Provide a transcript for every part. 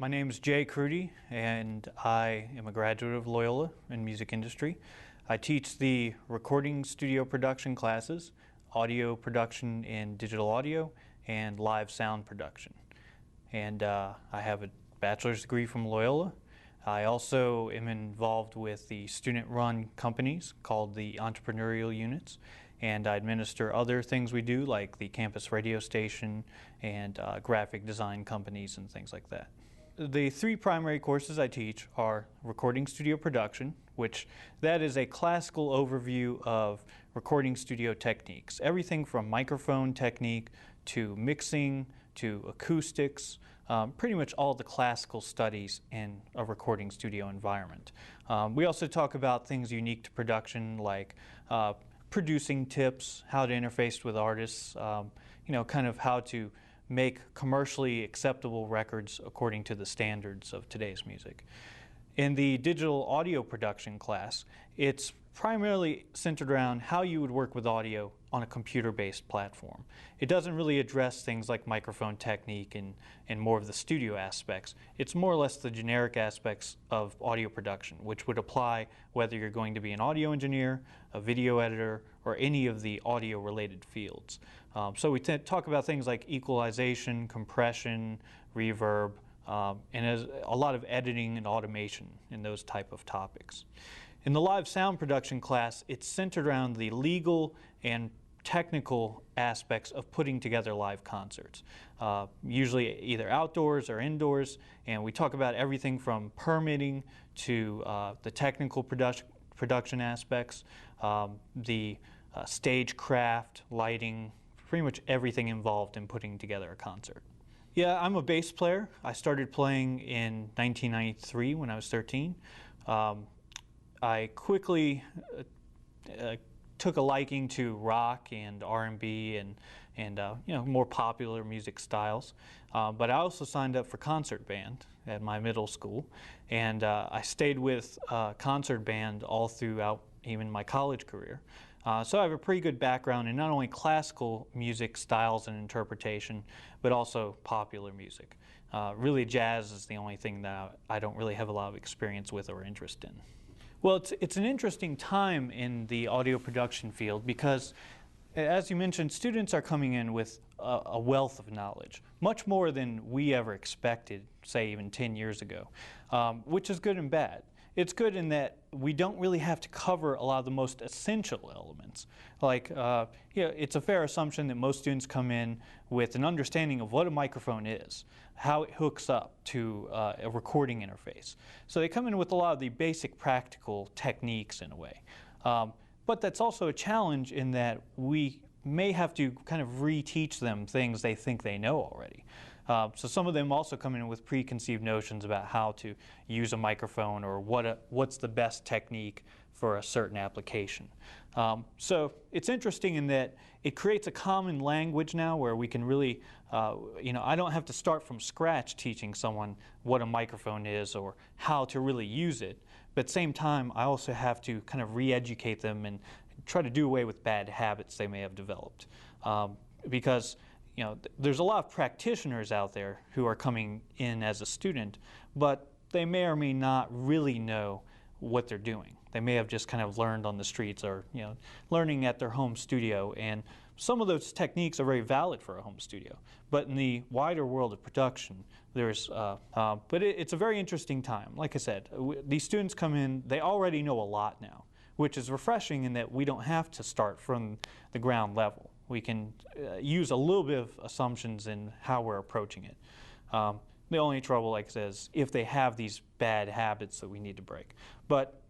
My name is Jay Crutti, and I am a graduate of Loyola in music industry. I teach the recording studio production classes, audio production in digital audio, and live sound production. And I have a bachelor's degree from Loyola. I also am involved with the student-run companies called the entrepreneurial units, and I administer other things we do like the campus radio station and graphic design companies and things like that. The three primary courses I teach are recording studio production, which that is a classical overview of recording studio techniques. Everything from microphone technique to mixing to acoustics, pretty much all the classical studies in a recording studio environment. We also talk about things unique to production like producing tips, how to interface with artists, kind of how to make commercially acceptable records according to the standards of today's music. In the digital audio production class, it's primarily centered around how you would work with audio on a computer-based platform. It doesn't really address things like microphone technique and more of the studio aspects. It's more or less the generic aspects of audio production, which would apply whether you're going to be an audio engineer, a video editor, or any of the audio-related fields. So we talk about things like equalization, compression, reverb, and a lot of editing and automation in those type of topics. In the live sound production class, it's centered around the legal and technical aspects of putting together live concerts, usually either outdoors or indoors, and we talk about everything from permitting to the technical production aspects, the stagecraft, lighting, pretty much everything involved in putting together a concert. Yeah, I'm a bass player. I started playing in 1993 when I was 13. I quickly took a liking to rock and R&B and more popular music styles. But I also signed up for concert band at my middle school, and I stayed with concert band all throughout even my college career. So I have a pretty good background in not only classical music styles and interpretation, but also popular music. Really, jazz is the only thing that I don't really have a lot of experience with or interest in. Well, it's an interesting time in the audio production field because, as you mentioned, students are coming in with a wealth of knowledge, much more than we ever expected, say even 10 years ago, which is good and bad. It's good in that we don't really have to cover a lot of the most essential elements. Like, it's a fair assumption that most students come in with an understanding of what a microphone is, how it hooks up to a recording interface. So they come in with a lot of the basic practical techniques in a way. But that's also a challenge in that we may have to kind of reteach them things they think they know already. So some of them also come in with preconceived notions about how to use a microphone or what's the best technique for a certain application. So it's interesting in that it creates a common language now where we can really, I don't have to start from scratch teaching someone what a microphone is or how to really use it. But at the same time, I also have to kind of re-educate them and try to do away with bad habits they may have developed. Because there's a lot of practitioners out there who are coming in as a student, but they may or may not really know what they're doing. They may have just kind of learned on the streets or learning at their home studio, and some of those techniques are very valid for a home studio. But in the wider world of production, it's a very interesting time. Like I said, these students come in, they already know a lot now, which is refreshing in that we don't have to start from the ground level. We can use a little bit of assumptions in how we're approaching it. The only trouble, like I said, is if they have these bad habits that we need to break. But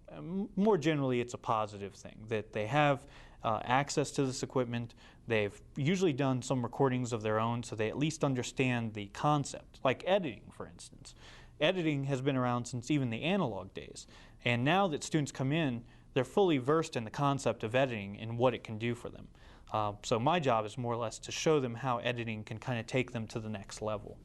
more generally, it's a positive thing that they have access to this equipment. They've usually done some recordings of their own, so they at least understand the concept, like editing, for instance. Editing has been around since even the analog days. And now that students come in, they're fully versed in the concept of editing and what it can do for them. So my job is more or less to show them how editing can kind of take them to the next level.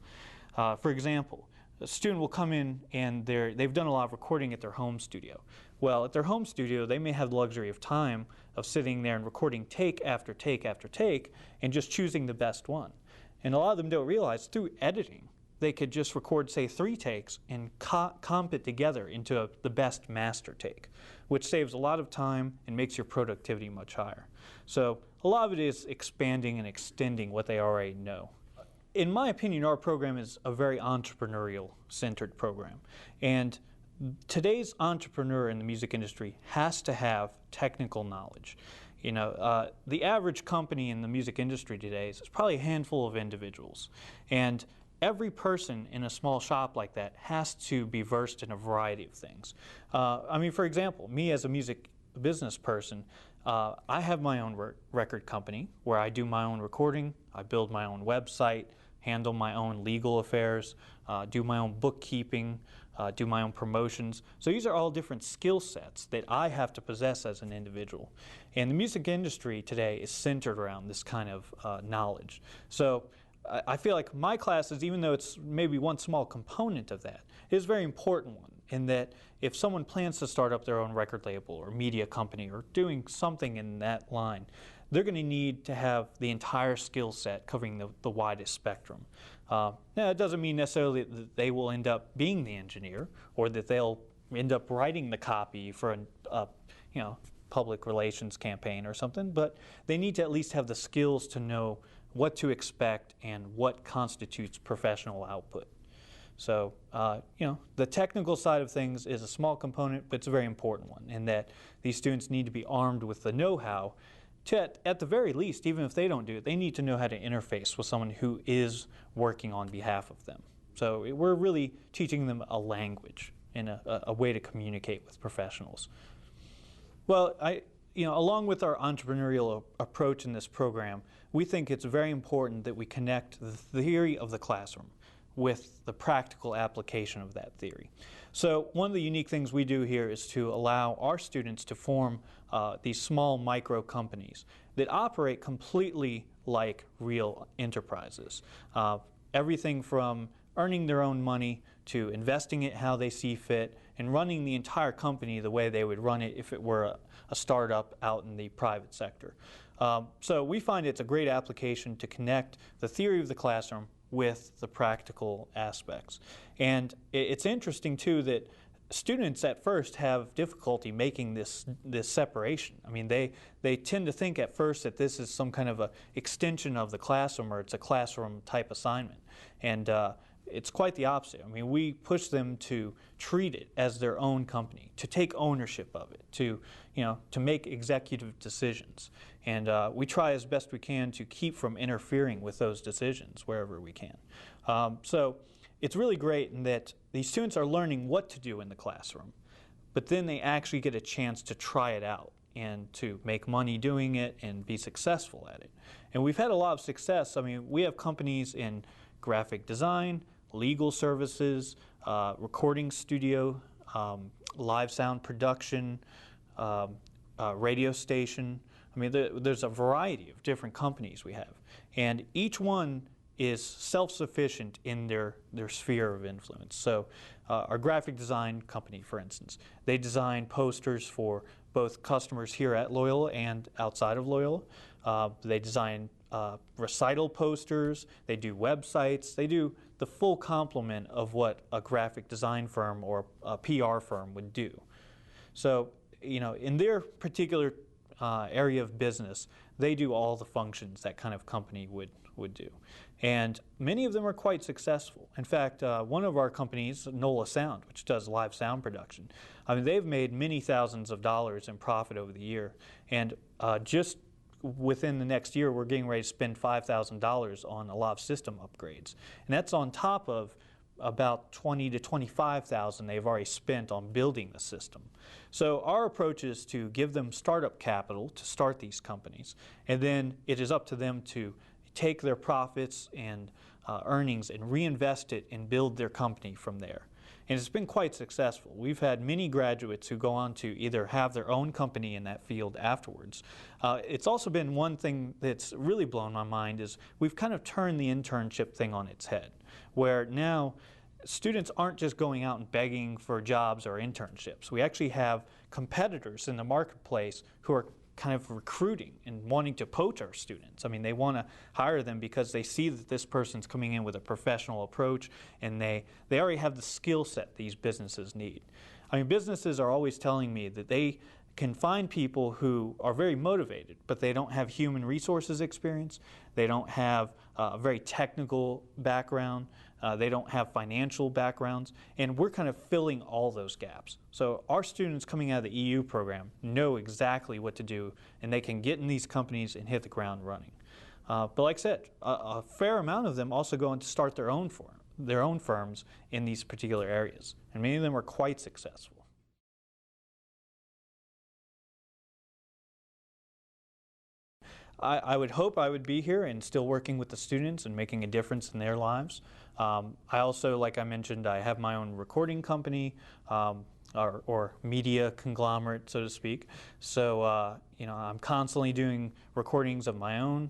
For example, a student will come in and they've done a lot of recording at their home studio. Well, at their home studio, they may have the luxury of time of sitting there and recording take after take after take and just choosing the best one. And a lot of them don't realize through editing, they could just record, say, 3 takes and comp it together into the best master take, which saves a lot of time and makes your productivity much higher. So a lot of it is expanding and extending what they already know. In my opinion, our program is a very entrepreneurial-centered program. And today's entrepreneur in the music industry has to have technical knowledge. You know, the average company in the music industry today is probably a handful of individuals. And every person in a small shop like that has to be versed in a variety of things. I mean, for example, me as a music business person, I have my own record company where I do my own recording, I build my own website, handle my own legal affairs, do my own bookkeeping, do my own promotions. So these are all different skill sets that I have to possess as an individual. And the music industry today is centered around this kind of knowledge. So I feel like my classes, even though it's maybe one small component of that, is a very important one in that if someone plans to start up their own record label or media company or doing something in that line, they're going to need to have the entire skill set covering the widest spectrum. Now, it doesn't mean necessarily that they will end up being the engineer or that they'll end up writing the copy for a public relations campaign or something, but they need to at least have the skills to know what to expect and what constitutes professional output. So, the technical side of things is a small component, but it's a very important one in that these students need to be armed with the know-how to, at the very least, even if they don't do it, they need to know how to interface with someone who is working on behalf of them. So we're really teaching them a language and a way to communicate with professionals. Well, along with our entrepreneurial approach in this program, we think it's very important that we connect the theory of the classroom with the practical application of that theory. So one of the unique things we do here is to allow our students to form these small micro companies that operate completely like real enterprises. Everything from earning their own money to investing it how they see fit and running the entire company the way they would run it if it were a startup out in the private sector. So we find it's a great application to connect the theory of the classroom with the practical aspects. And it's interesting too that students at first have difficulty making this separation. I mean, they tend to think at first that this is some kind of a extension of the classroom or it's a classroom type assignment. And it's quite the opposite. I mean, we push them to treat it as their own company, to take ownership of it, to make executive decisions. And we try as best we can to keep from interfering with those decisions wherever we can. So it's really great in that these students are learning what to do in the classroom, but then they actually get a chance to try it out and to make money doing it and be successful at it. And we've had a lot of success. I mean, we have companies in graphic design, legal services, recording studio, live sound production, radio station. I mean, there's a variety of different companies we have. And each one is self-sufficient in their sphere of influence. So our graphic design company, for instance, they design posters for both customers here at Loyola and outside of Loyola. They design recital posters, they do websites, they do the full complement of what a graphic design firm or a PR firm would do. So, in their particular area of business, they do all the functions that kind of company would do. And many of them are quite successful. In fact, one of our companies, Loyola Sound, which does live sound production, I mean, they've made many thousands of dollars in profit over the year. And just within the next year, we're getting ready to spend $5,000 on a lot of system upgrades. And that's on top of about $20,000 to $25,000 they've already spent on building the system. So our approach is to give them startup capital to start these companies, and then it is up to them to take their profits and earnings and reinvest it and build their company from there. And it's been quite successful. We've had many graduates who go on to either have their own company in that field afterwards. It's also been one thing that's really blown my mind is we've kind of turned the internship thing on its head, where now students aren't just going out and begging for jobs or internships. We actually have competitors in the marketplace who are kind of recruiting and wanting to poach our students. I mean, they want to hire them because they see that this person's coming in with a professional approach, and they already have the skill set these businesses need. I mean, businesses are always telling me that they can find people who are very motivated, but they don't have human resources experience, they don't have a very technical background, they don't have financial backgrounds, and we're kind of filling all those gaps. So our students coming out of the EU program know exactly what to do, and they can get in these companies and hit the ground running. But like I said, a fair amount of them also go on to start their own firms in these particular areas, and many of them are quite successful. I would hope I would be here and still working with the students and making a difference in their lives. I also, like I mentioned, I have my own recording company, or media conglomerate, so to speak. So, you know, I'm constantly doing recordings of my own.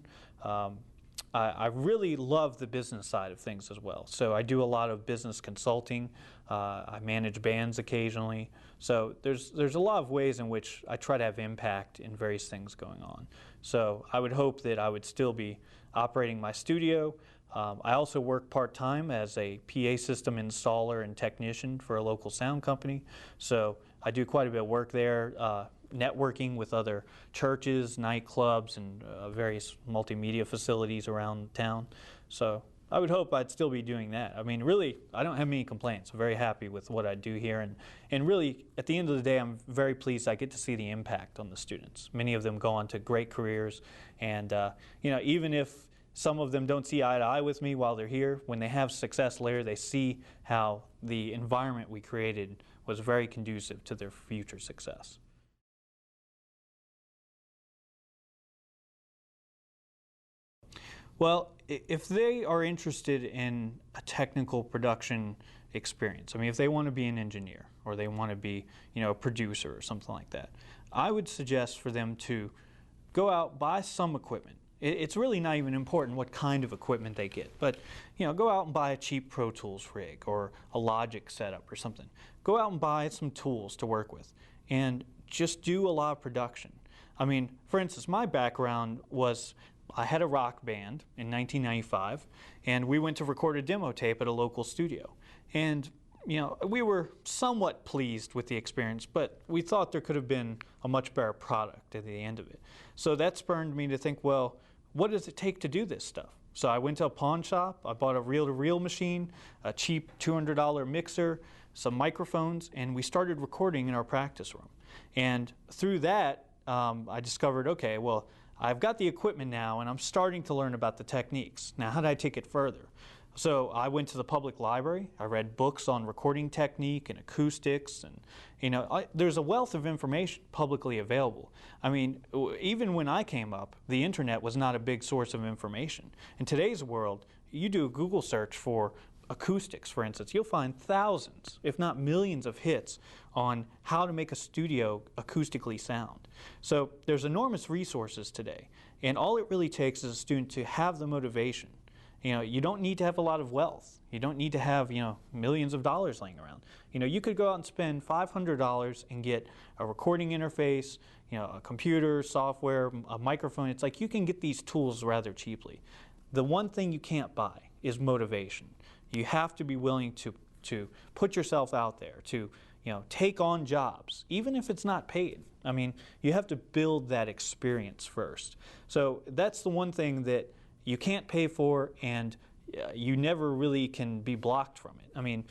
I really love the business side of things as well. So I do a lot of business consulting. I manage bands occasionally. So there's a lot of ways in which I try to have impact in various things going on. So I would hope that I would still be operating my studio. I also work part-time as a PA system installer and technician for a local sound company. So I do quite a bit of work there, networking with other churches, nightclubs, and various multimedia facilities around town. So I would hope I'd still be doing that. I mean, really, I don't have many complaints. I'm very happy with what I do here, and really, at the end of the day, I'm very pleased I get to see the impact on the students. Many of them go on to great careers, and you know, even if some of them don't see eye to eye with me while they're here, when they have success later, they see how the environment we created was very conducive to their future success. Well, if they are interested in a technical production experience, I mean, if they want to be an engineer or they want to be, you know, a producer or something like that, I would suggest for them to go out, buy some equipment. It's really not even important what kind of equipment they get, but, you know, go out and buy a cheap Pro Tools rig or a Logic setup or something. Go out and buy some tools to work with and just do a lot of production. I mean, for instance, my background was I had a rock band in 1995, and we went to record a demo tape at a local studio. And, you know, we were somewhat pleased with the experience, but we thought there could have been a much better product at the end of it. So that spurred me to think, well, what does it take to do this stuff? So I went to a pawn shop, I bought a reel-to-reel machine, a cheap $200 mixer, some microphones, and we started recording in our practice room. And through that, I discovered, okay, well, I've got the equipment now, and I'm starting to learn about the techniques. Now, how do I take it further? So I went to the public library. I read books on recording technique and acoustics, and you know, there's a wealth of information publicly available. I mean, even when I came up, the internet was not a big source of information. In today's world, you do a Google search for acoustics, for instance, you'll find thousands, if not millions, of hits on how to make a studio acoustically sound. So there's enormous resources today, and all it really takes is a student to have the motivation. You know, you don't need to have a lot of wealth. You don't need to have, you know, millions of dollars laying around. You know, you could go out and spend $500 and get a recording interface, you know, a computer, software, a microphone. It's like you can get these tools rather cheaply. The one thing you can't buy is motivation. You have to be willing to put yourself out there, to, you know, take on jobs, even if it's not paid. I mean, you have to build that experience first. So that's the one thing that you can't pay for, and you never really can be blocked from it. I mean,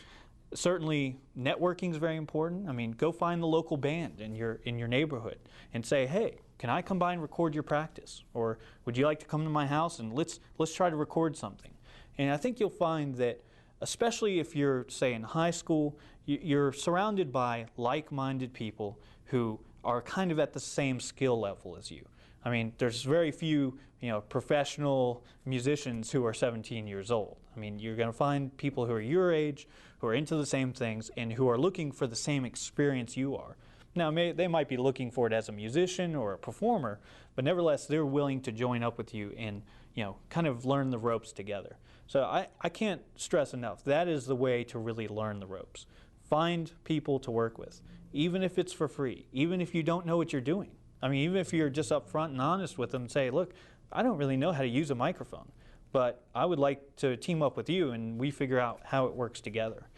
certainly networking is very important. I mean, go find the local band in your neighborhood and say, hey, can I come by and record your practice? Or would you like to come to my house and let's try to record something? And I think you'll find that, especially if you're, say, in high school, you're surrounded by like-minded people who are kind of at the same skill level as you. I mean, there's very few, you know, professional musicians who are 17 years old. I mean, you're going to find people who are your age, who are into the same things, and who are looking for the same experience you are. Now, they might be looking for it as a musician or a performer, but nevertheless, they're willing to join up with you and, you know, kind of learn the ropes together. So I can't stress enough, that is the way to really learn the ropes. Find people to work with, even if it's for free, even if you don't know what you're doing. I mean, even if you're just upfront and honest with them, say, look, I don't really know how to use a microphone, but I would like to team up with you and we figure out how it works together.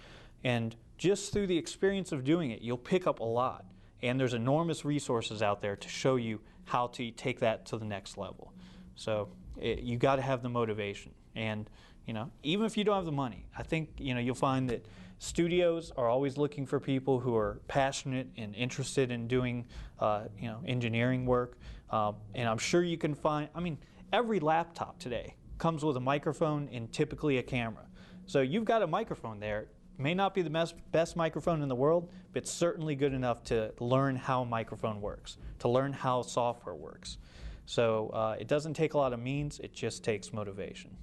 And just through the experience of doing it, you'll pick up a lot. And there's enormous resources out there to show you how to take that to the next level. So you got to have the motivation. And even if you don't have the money, I think you'll find that studios are always looking for people who are passionate and interested in doing engineering work. And I'm sure you can find, every laptop today comes with a microphone and typically a camera. So you've got a microphone there. It may not be the best microphone in the world, but it's certainly good enough to learn how a microphone works, to learn how software works. So it doesn't take a lot of means, it just takes motivation.